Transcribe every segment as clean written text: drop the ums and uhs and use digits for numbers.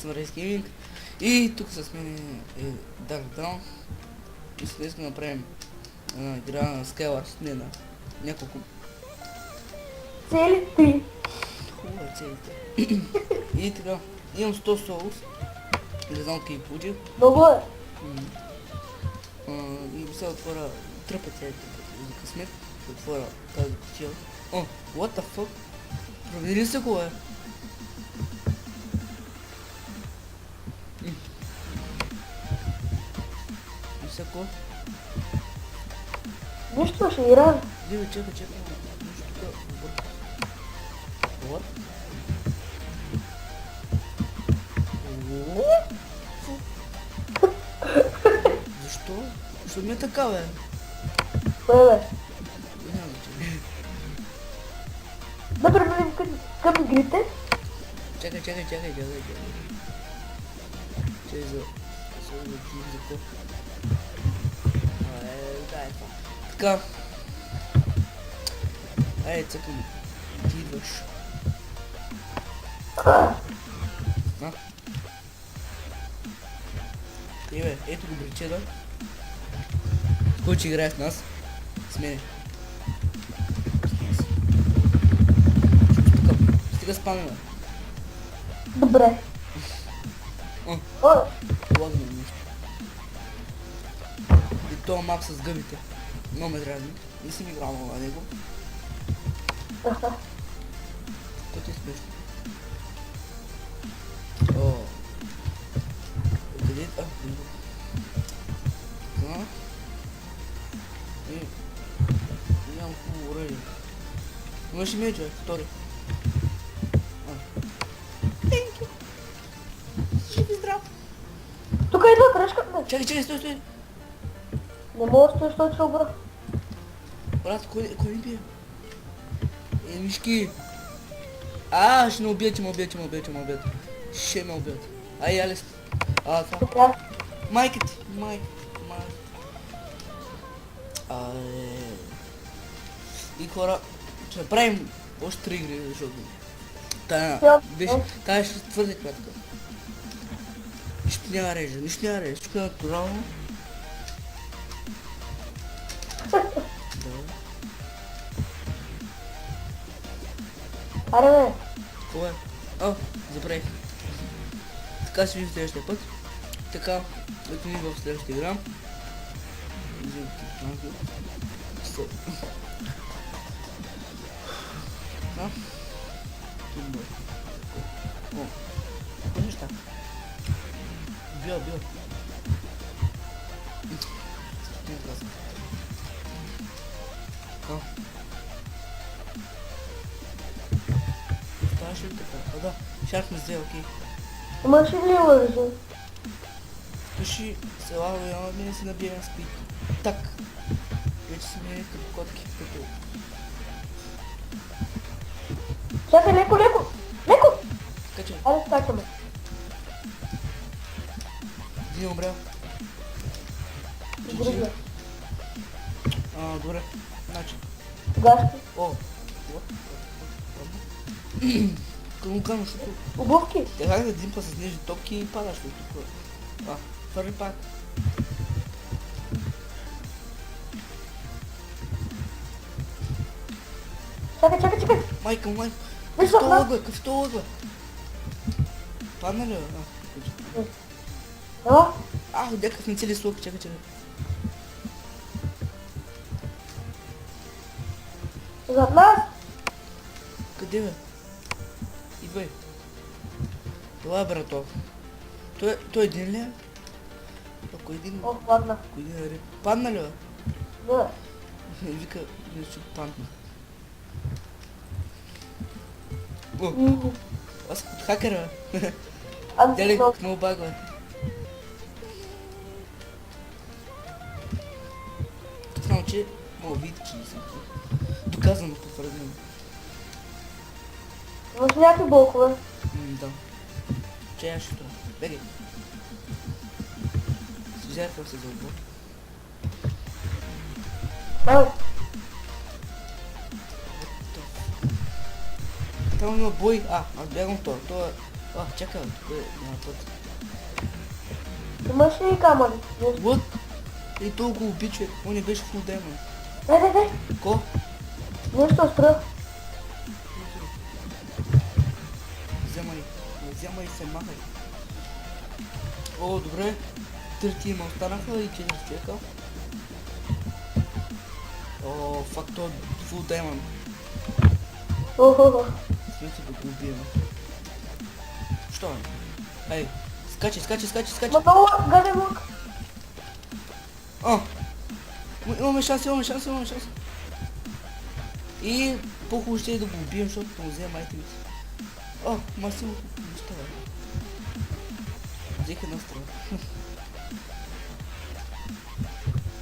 съм Race Gaming и тук с мен е Dark Dawn и сега искам да направим една игра на Skywars, не на няколко. Цели 3. Хубаво е целите. И така, имам 100 Souls, не знам откъде ги получих. Много е. И сега отворя тръпа целите за късмет, ще отворя тази кутия. О, what the fuck? Провери се кое е. И сега кое? Нищо ще играем. Диве, чакай. Нещо тук обърка. What? Защо? Защо ми е така, бе? Кое бе? Няма значение. Да преминем към игрите. Чакай. Чакай за какво? Да, е това. Така. Ей, цъкам. Ти идваш. А? Бе, ето го бричеда. Кой че играе с нас? С мене. Стига спаме, бе. Добре. О, О, лагаме нещо. И това мап с гъбите. Много ме дразни. Не си ми играл на него. аха. Какво ти е смешно? О. Къде? Него. Така. Нямам хубаво оръжие. Имаш ли меч, бе? Втори. Thank you. Жив и здрав. Тук идва кръшка. Не, Чакай, стой. не мога да стоиш точно обра. Брат, кой ми бие? Мишки. Ще ме убият, Ще ме убият. Ай, Алис. Това. Така. Майка ти. И хора, ще направим още 3 игри, защото тая ще твърде кратка. Нищо няма реже, всичко е натурално. Аре бе. Кое? Забравих. Така ще видим следващия път. Така, ето ни в следващия игра. Какво неща? Бил. Ставаше ли така? Да, шарп ме взе, окей. Имаш ли оръжие? Туши се лава и да си набием спит. Так. Вече сме като котки, като... Чакай, леко. Качай. Айде скачаме. Един умрял. Другия. Добре. Значи. Гашки. Кълнукано, защото... Обувки. Тях да димпа с нежни топки и падаш от тук. Първи пак. Чакай. Майка. Виж Какъв лъгва? Падна ли? Да? Някакъв не цели слух, чакай. Зад нас. Къде, бе? Идвай. Това е, брато. Той един ли е? Ако един... О, падна. Ако един е... Падна ли, бе? Да. Вика, нещо падна. Аз съм от хакера, бе. Дели, много баг, бе. Само, че мога види, че не съм. Доказано, потвърдено. Имаш някакви блокове. Да. Че я ще това. Бегай. Жертвам се за отбор. Ай, Там има бой. Аз бягам това. Това чакай, тук е на път. Имаш ли камъни? Вот! И толкова уби, човек. Он не беше фул демон. Дай. Ко? Нещо спра. Вземай се, махай. О, добре. 3 тима останаха и 4 човека. О, фак, той е фул демон. Охо. Смисъл да го убием. Що е? Ей, скачай. Ма много гаден лук. О! Имаме шанс. И по-хубаво ще е да го убием, защото му взема айтемите. О, масиво неща. Взех една страна.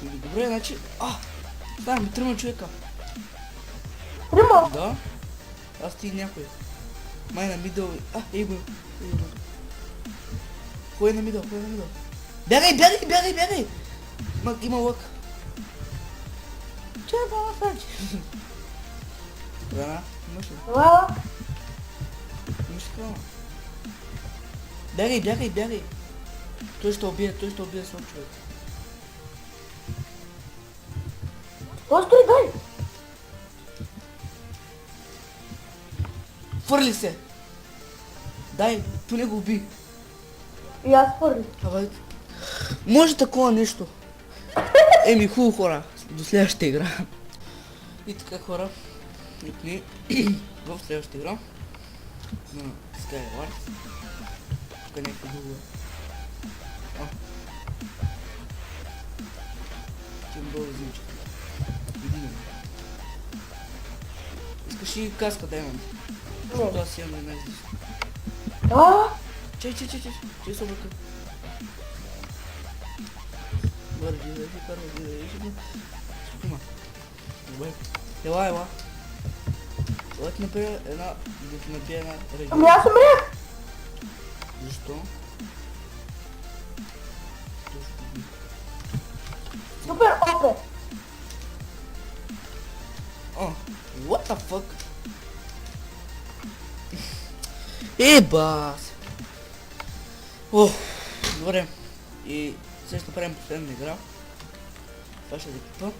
Добре, значи... Ставаме 3 човека. Трима. Да. Аз ти и някой. Май на мидъл. Ей го. Кой е на мидъл? Бягай! Има лък. Че е бала фач? Рана, имаш ли? Лала. Имаш ли крана? Бягай! Той ще убие сам човек. Постой, дай. Фърли се! Дай, поне го уби. И аз първи. Абе, може такова нещо. Еми, хубаво хора, до следващата игра. И така хора, никни в следващата игра на Skywars. Тук някакво друго е. Тимбъл зимче. Един. Искаш и каска да имам. Защото аз имам една излишна. Чай се обърка. Бърджи, да си първо, да си спима. Добре. Ела. Ела ти напия една регия. Ами аз умрях. Защо? Супер опе. What the fuck? Бас! Добре. И сега ще направим последната игра. Това ще е екипа.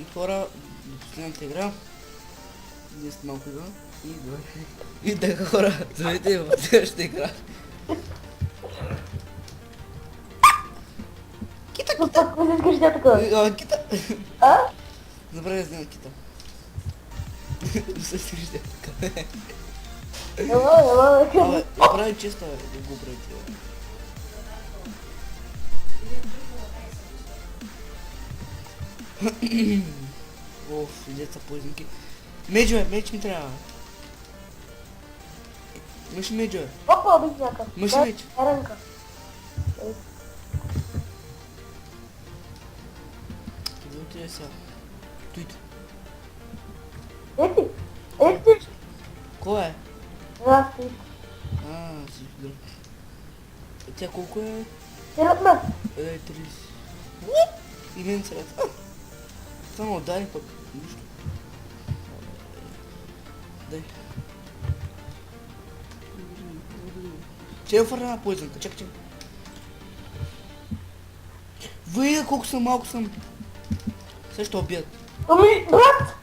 И хора, до последната игра. Ние сте малко игра. И добре. И така хора, заведете в следващата игра. Кита. Какво си искаш тя така? Кита! А? Добре, да взема кита. Се среща така. Ела. Абе, направи честа да го правите. Деца позники. Меч ми трябва. Имаш ли меджо? Опа, бих някакъв. Имаш ли меч? Рънка. Къде отиде сега? Туйте. Ети. Кой е? Да, си. Си друг. Тя колко е? Сират ме. 30. И мен сред. Само дай пък. Нищо. Дай. Че е фърна на поизънка, чакай. Видя колко съм, малко съм. Сега ще убият. Ами, брат!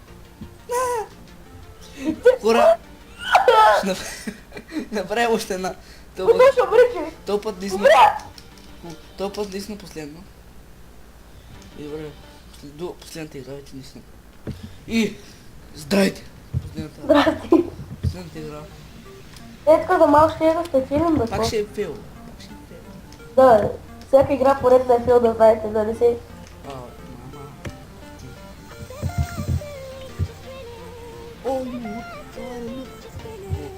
Хора! Направи още една. Кой ще обричи? Този път наистина... Добре! Този път наистина последно. И добре, до последната игра вече наистина. И... Здравейте! Здрасти. Последната игра. Така за малко ще е да сте филм, бе. Пак ще е фейл. Да, всяка игра поредна е фил да знаете, да не се... Мама. О,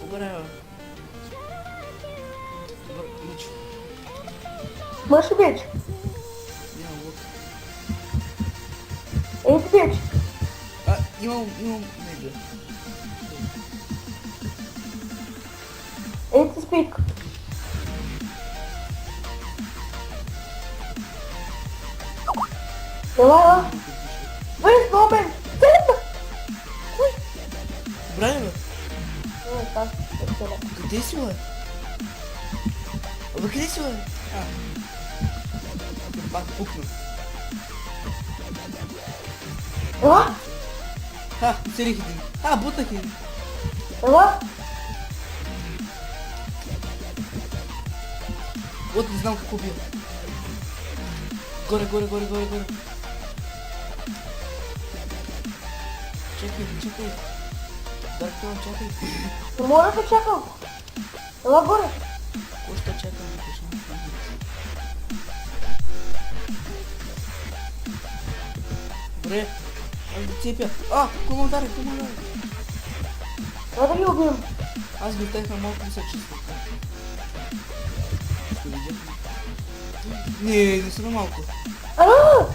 добре. Добър, мич. Мъж и бич. Нямам лук. Ей ти бич. Имам медиа. Ей ти спик. Ела. Виж, момент. Добре, бе. Не, там ще се. Къде си, бе? Бе, къде си, бе? Пак пукна. Ела? Оцелих един. Бутнах един. Ела? Вот не знам какво бия. Горе. Чакай. Дарктон, чакай. Не мога да те чакам. Ела горе. Какво ще чакам? Добре. Аз го цепя. Какво ме удари? Трябва да ги убием. Аз го оставих на малко се чувства. Ще видя. Не са на малко. Брат.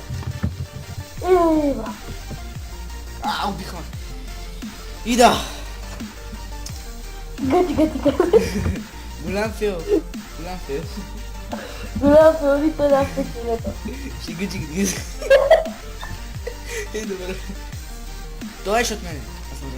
Убиха ме. И да. Гъти. Голям фейл. Голям фейл, нито една стъклянета. Ще гъчи. Добре. Това е от мене. Аз съм да